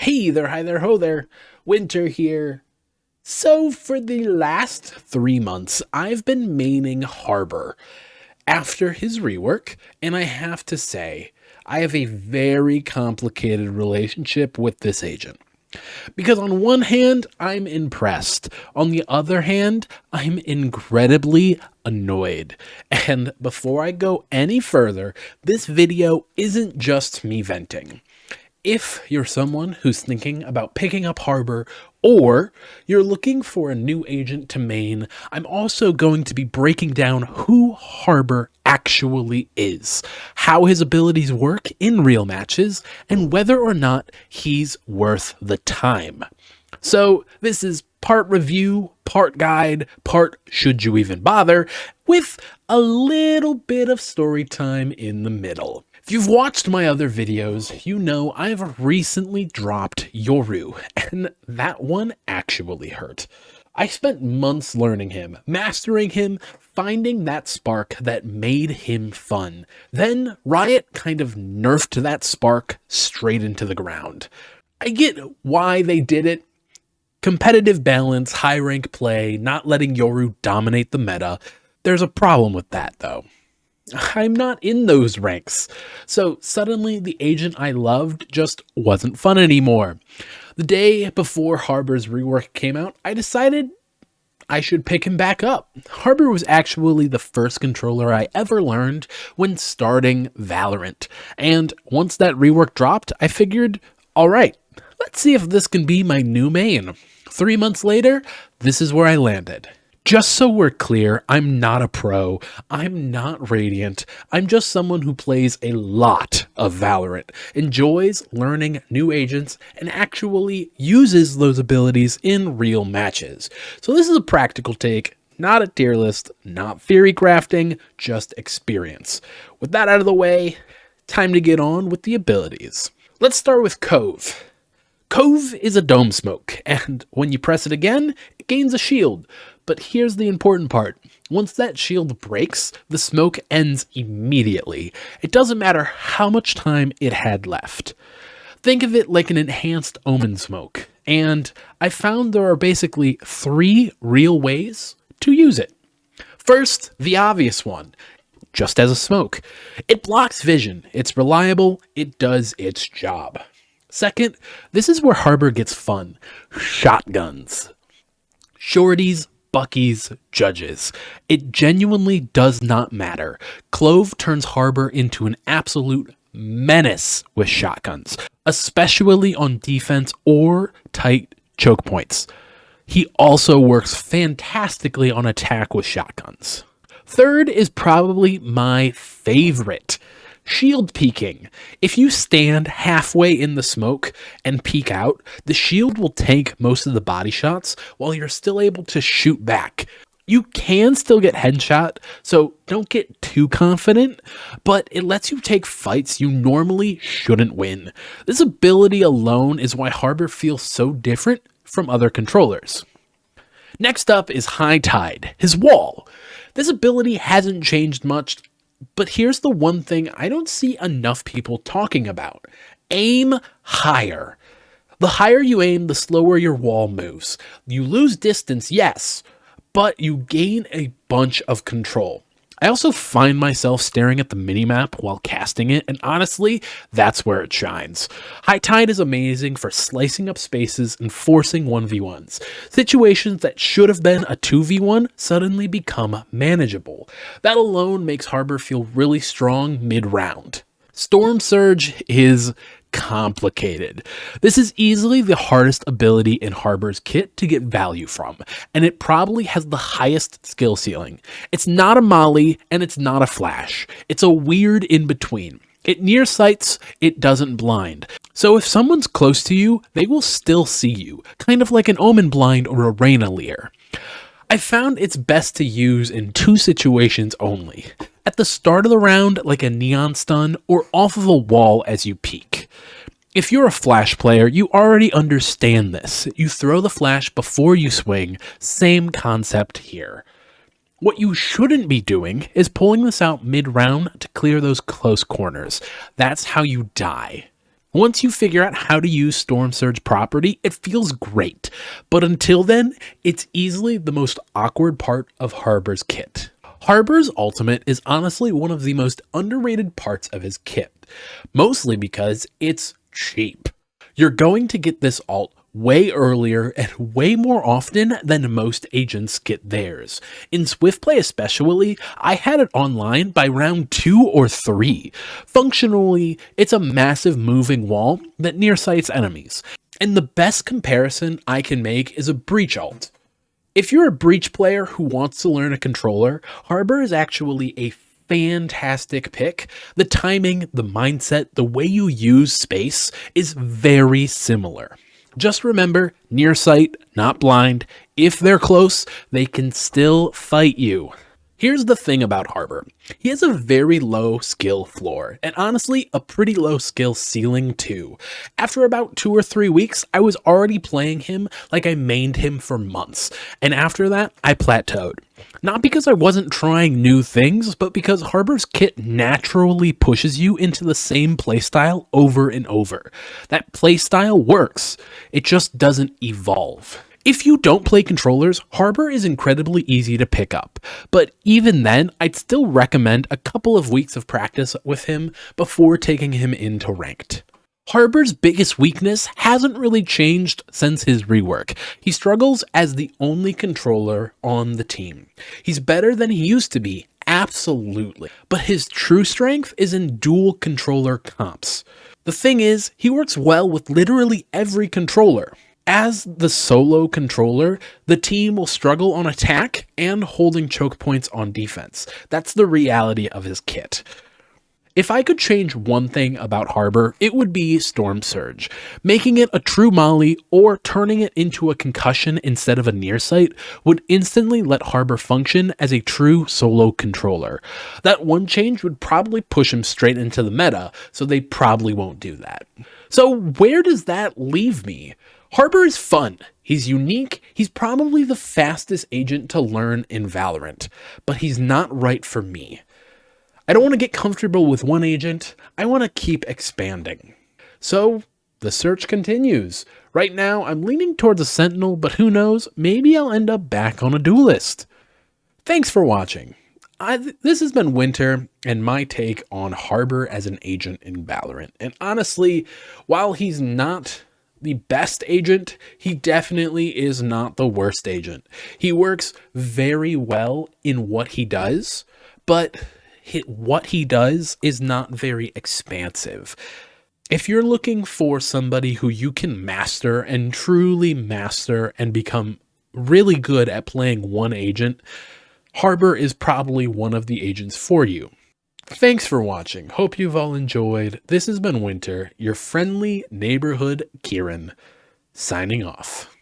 Hey there, hi there, ho there. Winter here. So, for the last 3 months, I've been maining Harbor after his rework, and I have to say, I have a very complicated relationship with this agent. Because on one hand, I'm impressed. On the other hand, I'm incredibly annoyed. And before I go any further, this video isn't just me venting. If you're someone who's thinking about picking up Harbor, or you're looking for a new agent to main, I'm also going to be breaking down who Harbor actually is, how his abilities work in real matches, and whether or not he's worth the time. So this is part review, part guide, part should you even bother, with a little bit of story time in the middle. If you've watched my other videos, you know I've recently dropped Yoru, and that one actually hurt. I spent months learning him, mastering him, finding that spark that made him fun. Then Riot kind of nerfed that spark straight into the ground. I get why they did it. Competitive balance, high rank play, not letting Yoru dominate the meta. There's a problem with that though. I'm not in those ranks. So suddenly the agent I loved just wasn't fun anymore. The day before Harbor's rework came out, I decided I should pick him back up. Harbor was actually the first controller I ever learned when starting Valorant. And once that rework dropped, I figured, alright, let's see if this can be my new main. 3 months later, this is where I landed. Just so we're clear, I'm not a pro, I'm not Radiant, I'm just someone who plays a lot of Valorant, enjoys learning new agents, and actually uses those abilities in real matches. So this is a practical take, not a tier list, not theory crafting, just experience. With that out of the way, time to get on with the abilities. Let's start with Cove. Cove is a dome smoke, and when you press it again, it gains a shield. But here's the important part. Once that shield breaks, the smoke ends immediately. It doesn't matter how much time it had left. Think of it like an enhanced omen smoke, and I found there are basically 3 real ways to use it. First, the obvious one, just as a smoke. It blocks vision, it's reliable, it does its job. Second, this is where Harbor gets fun. Shotguns. Shorties, Buckies, Judges. It genuinely does not matter. Clove turns Harbor into an absolute menace with shotguns, especially on defense or tight choke points. He also works fantastically on attack with shotguns. Third is probably my favorite. Shield peeking. If you stand halfway in the smoke and peek out, the shield will take most of the body shots while you're still able to shoot back. You can still get headshot, so don't get too confident, but it lets you take fights you normally shouldn't win. This ability alone is why Harbor feels so different from other controllers. Next up is High Tide, his wall. This ability hasn't changed much, but here's the one thing I don't see enough people talking about. Aim higher. The higher you aim, the slower your wall moves. You lose distance, yes, but you gain a bunch of control. I also find myself staring at the minimap while casting it, and honestly, that's where it shines. High Tide is amazing for slicing up spaces and forcing 1v1s. Situations that should have been a 2v1 suddenly become manageable. That alone makes Harbor feel really strong mid-round. Storm Surge is complicated. This is easily the hardest ability in Harbor's kit to get value from, and it probably has the highest skill ceiling. It's not a molly, and it's not a flash. It's a weird in-between. It nearsights, it doesn't blind. So if someone's close to you, they will still see you, kind of like an Omen blind or a Reyna leer. I found it's best to use in 2 situations only. At the start of the round, like a neon stun, or off of a wall as you peek. If you're a flash player, you already understand this. You throw the flash before you swing, same concept here. What you shouldn't be doing is pulling this out mid-round to clear those close corners. That's how you die. Once you figure out how to use Storm Surge property, it feels great, but until then, it's easily the most awkward part of Harbor's kit. Harbor's ultimate is honestly one of the most underrated parts of his kit, mostly because it's cheap. You're going to get this ult way earlier and way more often than most agents get theirs. In Swift play especially, I had it online by round 2 or 3. Functionally, it's a massive moving wall that nearsights enemies. And the best comparison I can make is a breach ult. If you're a breach player who wants to learn a controller, Harbor is actually a fantastic pick. The timing, the mindset, the way you use space is very similar. Just remember, near sight, not blind. If they're close, they can still fight you. Here's the thing about Harbor. He has a very low skill floor, and honestly, a pretty low skill ceiling too. After about 2 or 3 weeks, I was already playing him like I mained him for months, and after that, I plateaued. Not because I wasn't trying new things, but because Harbor's kit naturally pushes you into the same playstyle over and over. That playstyle works, it just doesn't evolve. If you don't play controllers, Harbor is incredibly easy to pick up, but even then, I'd still recommend a couple of weeks of practice with him before taking him into ranked. Harbor's biggest weakness hasn't really changed since his rework. He struggles as the only controller on the team. He's better than he used to be, absolutely, but his true strength is in dual controller comps. The thing is, he works well with literally every controller. As the solo controller, the team will struggle on attack and holding choke points on defense. That's the reality of his kit. If I could change one thing about Harbor, it would be Storm Surge. Making it a true molly or turning it into a concussion instead of a nearsight would instantly let Harbor function as a true solo controller. That one change would probably push him straight into the meta, so they probably won't do that. So where does that leave me? Harbor is fun, he's unique, he's probably the fastest agent to learn in Valorant, but he's not right for me. I don't want to get comfortable with one agent, I want to keep expanding. So, the search continues. Right now, I'm leaning towards a Sentinel, but who knows, maybe I'll end up back on a Duelist. Thanks for watching. This has been Winter and my take on Harbor as an agent in Valorant. And honestly, while he's not the best agent, he definitely is not the worst agent. He works very well in what he does, but what he does is not very expansive. If you're looking for somebody who you can master and truly master and become really good at playing one agent, Harbor is probably one of the agents for you. Thanks for watching. Hope you've all enjoyed. This has been Winter, your friendly neighborhood Kieran, signing off.